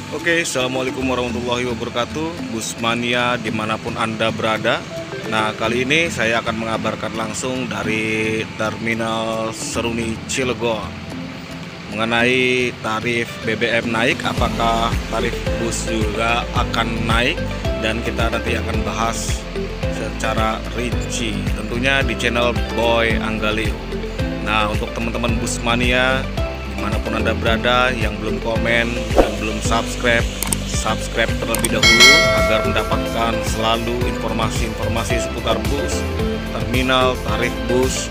Oke, Assalamualaikum warahmatullahi wabarakatuh, Busmania dimanapun Anda berada. Nah, kali ini saya akan mengabarkan langsung dari Terminal Seruni Cilegon mengenai tarif BBM naik, apakah tarif bus juga akan naik, dan kita nanti akan bahas secara rinci tentunya di channel Boy Anggalio. Nah, untuk teman-teman Busmania dimanapun Anda berada yang belum komen dan belum subscribe terlebih dahulu agar mendapatkan selalu informasi-informasi seputar bus, terminal, tarif bus,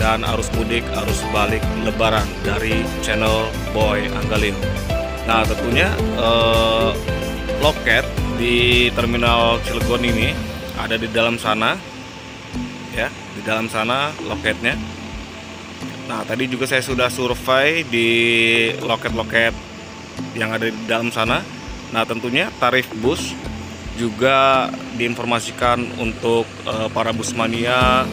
dan arus mudik, arus balik lebaran dari channel Boy Anggalio. Nah, tentunya loket di terminal Cilegon ini ada di dalam sana ya, di dalam sana loketnya. Nah, tadi juga saya sudah survei di loket-loket yang ada di dalam sana. Nah, tentunya tarif bus juga diinformasikan untuk para busmania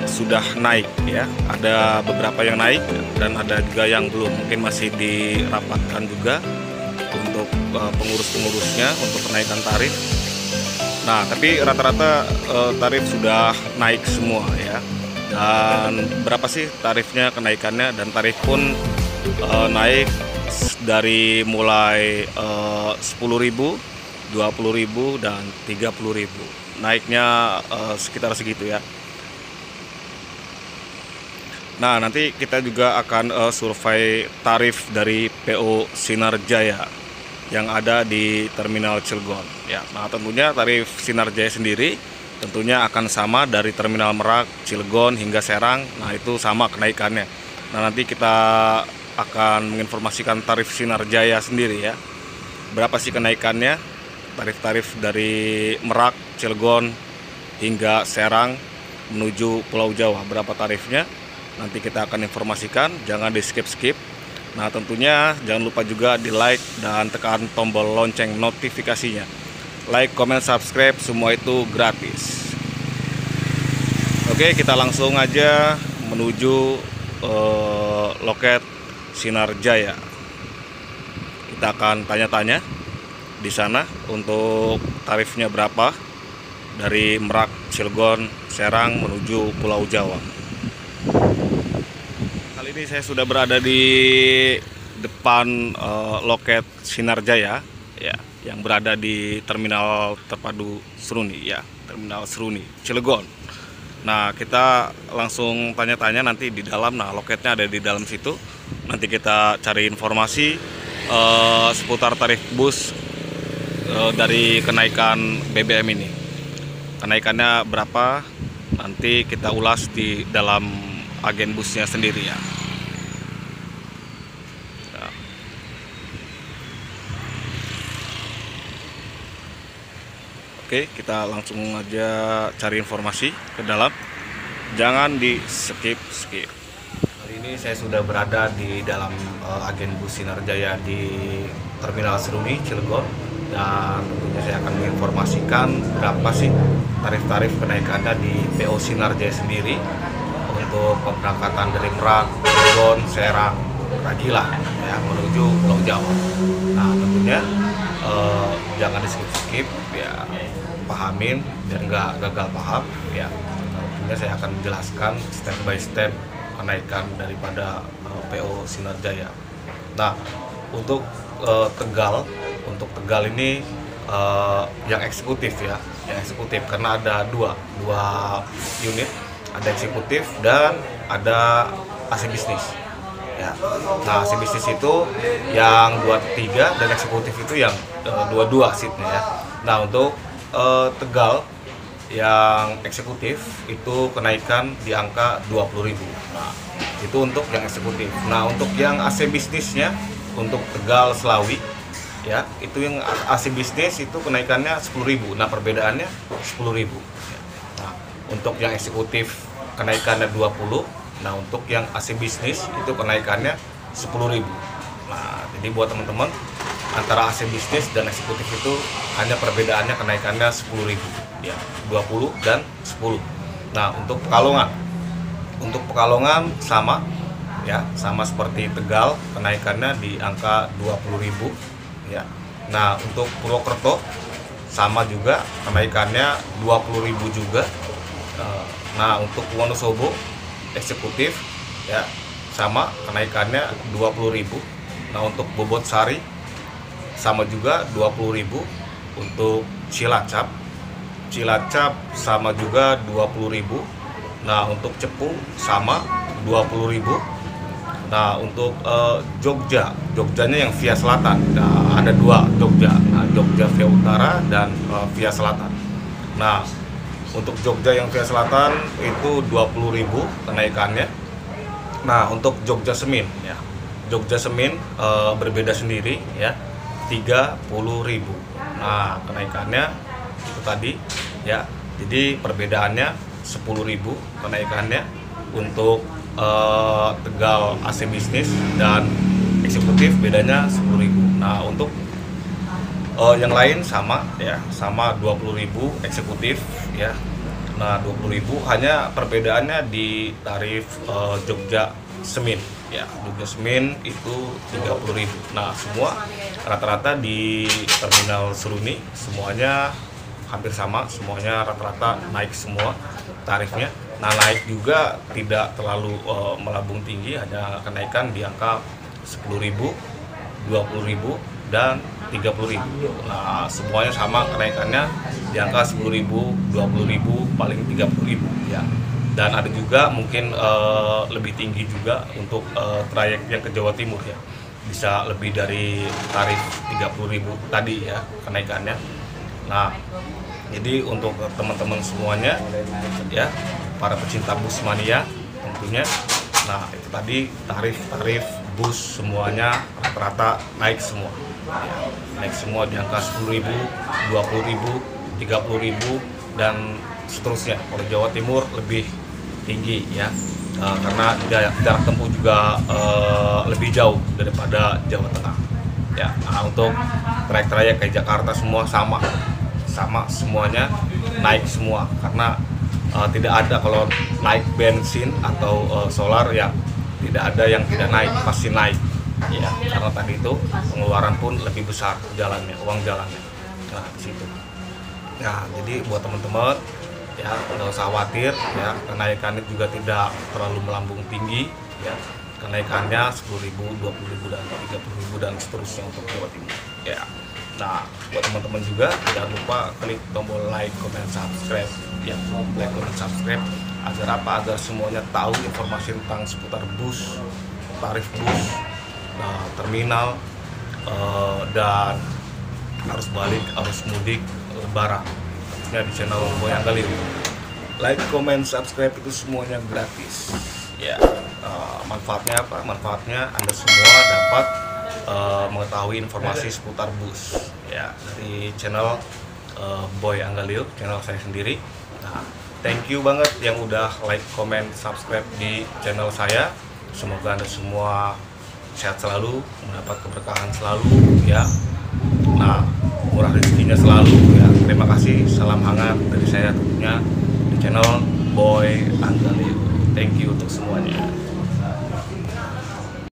sudah naik ya. Ada beberapa yang naik dan ada juga yang belum, mungkin masih dirapatkan juga untuk pengurus-pengurusnya untuk kenaikan tarif. Nah, tapi rata-rata tarif sudah naik semua ya. Dan berapa sih tarifnya, kenaikannya, dan tarif pun naik dari mulai 10.000, 20.000, dan 30.000. Naiknya sekitar segitu ya. Nah, nanti kita juga akan survei tarif dari PO Sinar Jaya yang ada di Terminal Cilegon ya. Nah, tentunya tarif Sinar Jaya sendiri tentunya akan sama dari Terminal Merak, Cilegon hingga Serang. Nah, itu sama kenaikannya. Nah, nanti kita akan menginformasikan tarif Sinar Jaya sendiri ya. Berapa sih kenaikannya? Tarif-tarif dari Merak, Cilegon hingga Serang menuju Pulau Jawa, berapa tarifnya? Nanti kita akan informasikan, jangan di skip-skip. Nah, tentunya jangan lupa juga di like dan tekan tombol lonceng notifikasinya. Like, comment, subscribe, semua itu gratis. Oke, kita langsung aja menuju loket Sinar Jaya. Kita akan tanya-tanya di sana untuk tarifnya berapa dari Merak, Cilegon, Serang menuju Pulau Jawa. Kali ini saya sudah berada di depan loket Sinar Jaya ya, yang berada di Terminal Terpadu Seruni ya, Terminal Seruni Cilegon. Nah, kita langsung tanya-tanya nanti di dalam. Nah, loketnya ada di dalam situ. Nanti kita cari informasi seputar tarif bus dari kenaikan BBM ini. Kenaikannya berapa? Nanti kita ulas di dalam agen busnya sendiri ya. Oke, kita langsung aja cari informasi ke dalam. Jangan di skip-skip. Kali ini saya sudah berada di dalam agen bus Sinar Jaya di Terminal Seruni Cilegon, dan tentunya saya akan menginformasikan berapa sih tarif-tarif kenaikannya di PO Sinar Jaya sendiri untuk pemberangkatan dari Merak, Cilegon, Serang, Ragilah ya, menuju Pulau Jawa. Nah, tentunya jangan di skip-skip ya, pahamin biar nggak gagal paham ya. Tentunya saya akan menjelaskan step by step kenaikan daripada PO Sinar Jaya. Nah, untuk Tegal ini yang eksekutif ya, yang eksekutif karena ada dua unit, ada eksekutif dan ada AC bisnis. Ya. Nah, AC bisnis itu yang 23 dan eksekutif itu yang 22 seatnya ya. Nah, untuk Tegal yang eksekutif itu kenaikan di angka 20.000. Nah, itu untuk yang eksekutif. Nah, untuk yang AC bisnisnya untuk Tegal Selawi ya, itu yang AC bisnis itu kenaikannya 10.000. Nah, perbedaannya 10.000. Nah, untuk yang eksekutif kenaikannya 20. Nah, untuk yang AC bisnis itu kenaikannya 10.000. Nah, jadi buat teman-teman, antara AC bisnis dan eksekutif itu hanya perbedaannya kenaikannya 10.000 ya, 20 dan 10. Nah, untuk Pekalongan sama ya, sama seperti Tegal, kenaikannya di angka 20.000 ya. Nah, untuk Purwokerto sama juga kenaikannya 20.000 juga. Nah, untuk Wonosobo eksekutif ya sama kenaikannya 20.000. Nah, untuk Bobotsari sama juga 20.000. Untuk Cilacap sama juga 20.000. Nah, untuk Cepu sama 20.000. Nah, untuk Jogjanya yang via selatan, nah, ada dua Jogja. Nah, Jogja via utara dan via selatan. Nah, untuk Jogja yang via selatan itu 20.000 kenaikannya. Nah, untuk Jogja Semin ya, Jogja Semin berbeda sendiri ya, 30.000. Nah, kenaikannya itu tadi ya. Jadi perbedaannya 10.000 kenaikannya untuk Tegal AC bisnis dan eksekutif bedanya 10.000. Nah, untuk yang lain sama ya, sama 20.000 eksekutif ya. Nah, 20.000 hanya perbedaannya di tarif Jogja Semin ya. Jogja Semin itu 30.000. Nah, semua rata-rata di Terminal Seruni semuanya hampir sama, semuanya rata-rata naik semua tarifnya. Nah, naik juga tidak terlalu melambung tinggi, hanya kenaikan di angka 10.000, 20.000 dan 30.000. Nah, semuanya sama kenaikannya di angka 10.000, 20.000, paling 30.000 ya. Dan ada juga mungkin lebih tinggi juga untuk trayek yang ke Jawa Timur ya. Bisa lebih dari tarif 30.000 tadi ya kenaikannya. Nah, jadi untuk teman-teman semuanya ya, para pecinta bus mania tentunya, nah itu tadi tarif bus semuanya rata-rata naik semua ya, naik semua di angka 10.000, 20.000, 30.000 dan seterusnya. Kalau Jawa Timur lebih tinggi ya, karena jarak tempuh juga lebih jauh daripada Jawa Tengah ya. Nah, untuk trayek-trayek kayak Jakarta semua sama semuanya naik semua, karena tidak ada kalau naik bensin atau solar ya, tidak ada yang tidak naik, pasti naik ya, karena tadi itu pengeluaran pun lebih besar jalannya, uang jalannya. Nah, di situ. Nah, jadi buat teman-teman ya nggak usah khawatir ya, kenaikannya juga tidak terlalu melambung tinggi ya. Kenaikannya 10.000, 20.000 dan 30.000 dan seterusnya untuk Jawa Timur ya. Nah, buat teman-teman juga jangan lupa klik tombol like, comment, subscribe ya, like, comment, subscribe agar apa? Agar semuanya tahu informasi tentang seputar bus, tarif bus, terminal, dan arus balik, arus mudik, lebaran. Tentunya di channel Boy Anggalil. Like, comment, subscribe itu semuanya gratis. Ya, manfaatnya apa? Manfaatnya Anda semua dapat mengetahui informasi seputar bus ya dari channel Boy Anggalil, channel saya sendiri. Nah, thank you banget yang udah like, comment, subscribe di channel saya. Semoga Anda semua sehat selalu, mendapat keberkahan selalu ya. Nah, murah rezekinya selalu ya. Terima kasih, salam hangat dari saya tentunya di channel Boy Anggalil. Thank you untuk semuanya.